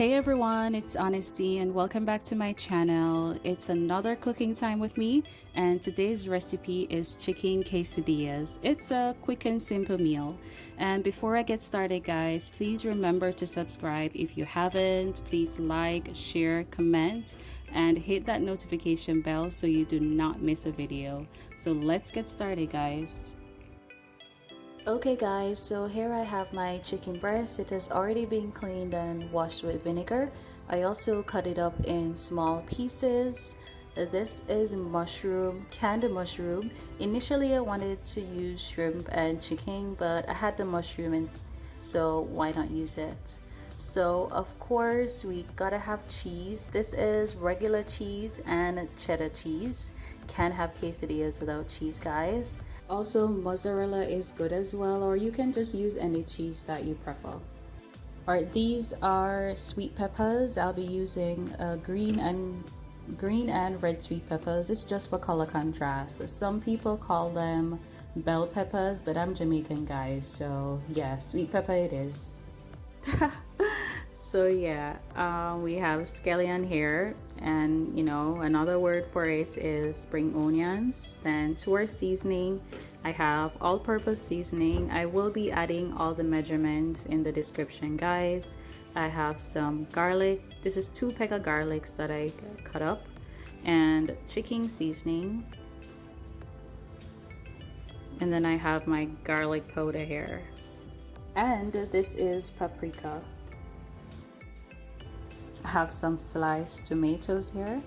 Hey everyone, it's Honesty and welcome back to my channel. It's another cooking time with me, and today's recipe is chicken quesadillas. It's a quick and simple meal. And before I get started guys, please remember to subscribe if you haven't. Please like, share, comment, and hit that notification bell so you do not miss a video. So let's get started guys. Okay guys, so here I have my chicken breast. It has already been cleaned and washed with vinegar. I also cut it up in small pieces. This is mushroom, canned mushroom. Initially I wanted to use shrimp and chicken, but I had the mushroom and so why not use it? So of course we gotta have cheese. This is regular cheese and cheddar cheese. Can't have quesadillas without cheese guys. Also, mozzarella is good as well, or you can just use any cheese that you prefer. Alright, these are sweet peppers. I'll be using green and red sweet peppers. It's just for color contrast. Some people call them bell peppers, but I'm Jamaican guys, so yeah, sweet pepper it is. So yeah, we have scallion here, and you know, another word for it is spring onions. Then to our seasoning, I have all-purpose seasoning. I will be adding all the measurements in the description guys. I have some garlic. This is 2 peg of garlics that I cut up, and chicken seasoning, and then I have my garlic powder here, and this is paprika. I have some sliced tomatoes here.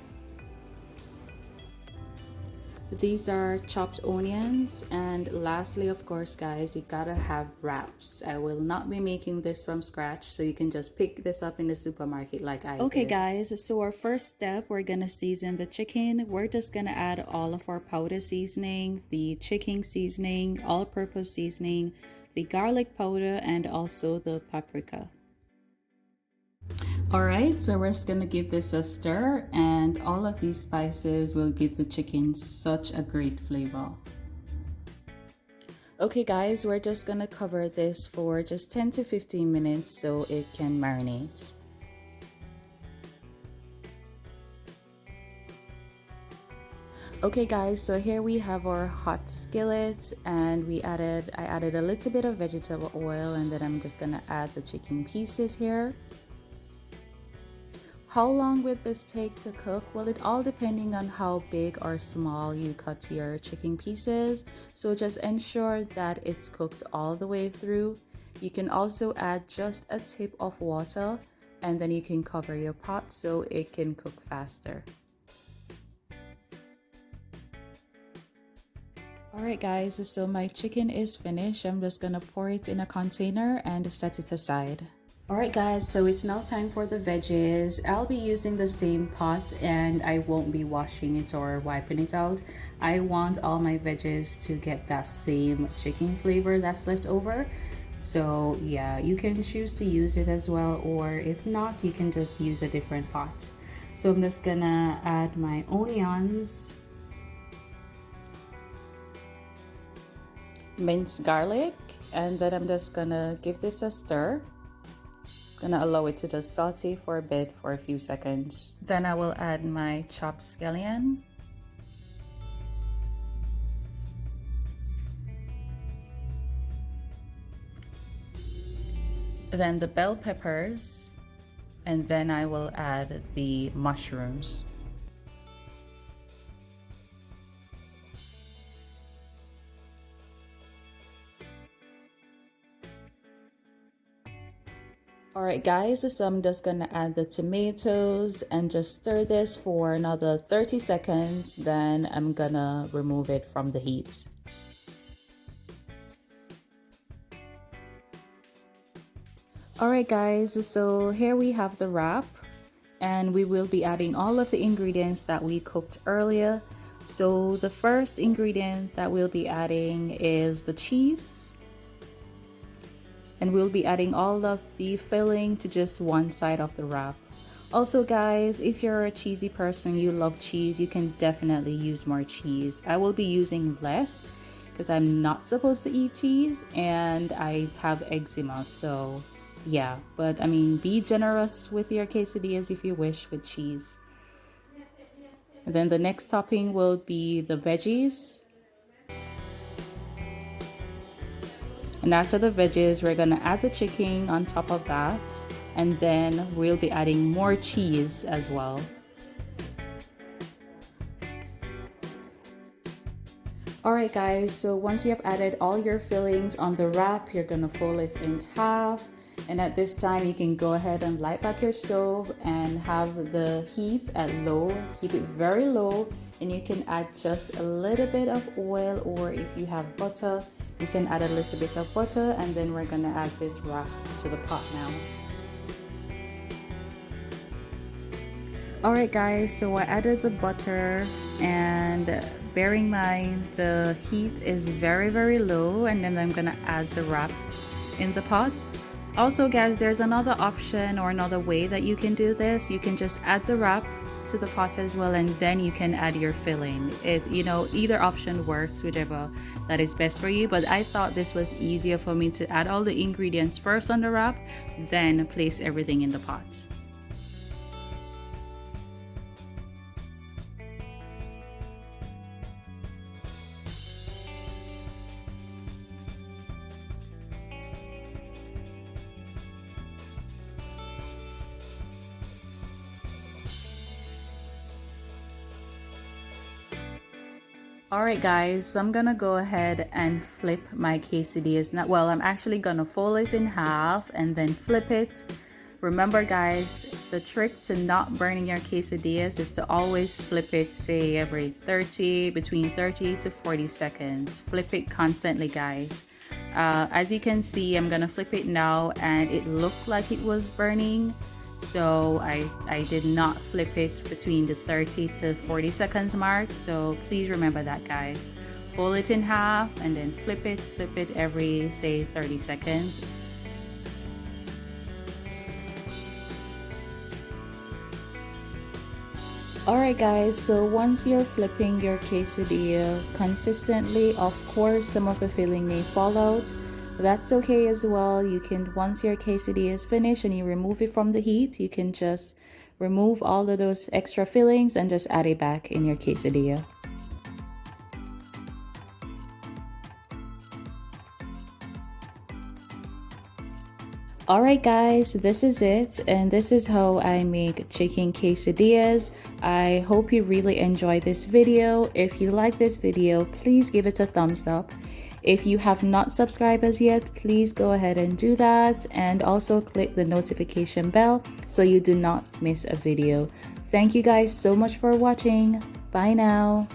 These are chopped onions, and lastly of course guys, you gotta have wraps. I will not be making this from scratch, so you can just pick this up in the supermarket like I did. Okay guys, so our first step, we're gonna season the chicken. We're just gonna add all of our powder seasoning, the chicken seasoning, all-purpose seasoning, the garlic powder, and also the paprika. Alright, so we're just gonna give this a stir, and all of these spices will give the chicken such a great flavor. Okay guys, we're just gonna cover this for just 10 to 15 minutes so it can marinate. Okay guys, so here we have our hot skillet, and I added a little bit of vegetable oil, and then I'm just gonna add the chicken pieces here. How long will this take to cook? Well, it all depending on how big or small you cut your chicken pieces. So just ensure that it's cooked all the way through. You can also add just a tip of water, and then you can cover your pot so it can cook faster. Alright guys, so my chicken is finished. I'm just gonna pour it in a container and set it aside. Alright guys, so it's now time for the veggies. I'll be using the same pot, and I won't be washing it or wiping it out. I want all my veggies to get that same chicken flavor that's left over. So yeah, you can choose to use it as well, or if not, you can just use a different pot. So I'm just gonna add my onions, minced garlic, and then I'm just gonna give this a stir. Gonna allow it to just saute for a bit for a few seconds. Then I will add my chopped scallion, then the bell peppers, and then I will add the mushrooms. Alright guys, so I'm just gonna add the tomatoes and just stir this for another 30 seconds, then I'm gonna remove it from the heat. Alright guys, so here we have the wrap, and we will be adding all of the ingredients that we cooked earlier. So the first ingredient that we'll be adding is the cheese. And we'll be adding all of the filling to just one side of the wrap. Also guys, if you're a cheesy person, you love cheese, you can definitely use more cheese. I will be using less because I'm not supposed to eat cheese and I have eczema, so Yeah, but I mean, be generous with your quesadillas if you wish with cheese. And then the next topping will be the veggies. And after the veggies, we're gonna add the chicken on top of that. And then we'll be adding more cheese as well. Alright guys, so once you have added all your fillings on the wrap, you're gonna fold it in half. And at this time, you can go ahead and light back your stove and have the heat at low. Keep it very low, and you can add just a little bit of oil, or if you have butter, you can add a little bit of butter. And then we're gonna add this wrap to the pot now. Alright guys, so I added the butter, and bearing in mind the heat is very low, and then I'm gonna add the wrap in the pot. Also guys, there's another option or another way that you can do this. You can just add the wrap to the pot as well, and then you can add your filling. Either option works, whichever that is best for you, but I thought this was easier for me to add all the ingredients first on the wrap, then place everything in the pot. Alright guys, so I'm gonna go ahead and flip my quesadillas. Now, well, I'm actually gonna fold it in half and then flip it. Remember guys, the trick to not burning your quesadillas is to always flip it, say between 30 to 40 seconds. Flip it constantly guys. As you can see, I'm gonna flip it now, and it looked like it was burning. So I did not flip it between the 30 to 40 seconds mark. So please remember that guys. Fold it in half and then flip it every say 30 seconds. Alright guys, so once you're flipping your quesadilla consistently, of course some of the filling may fall out. That's okay as well. You can, once your quesadilla is finished and you remove it from the heat, you can just remove all of those extra fillings and just add it back in your quesadilla. Alright guys, this is it, and this is how I make chicken quesadillas. I hope you really enjoyed this video. If you like this video, please give it a thumbs up. If you have not subscribed as yet, please go ahead and do that, and also click the notification bell so you do not miss a video. Thank you guys so much for watching. Bye now.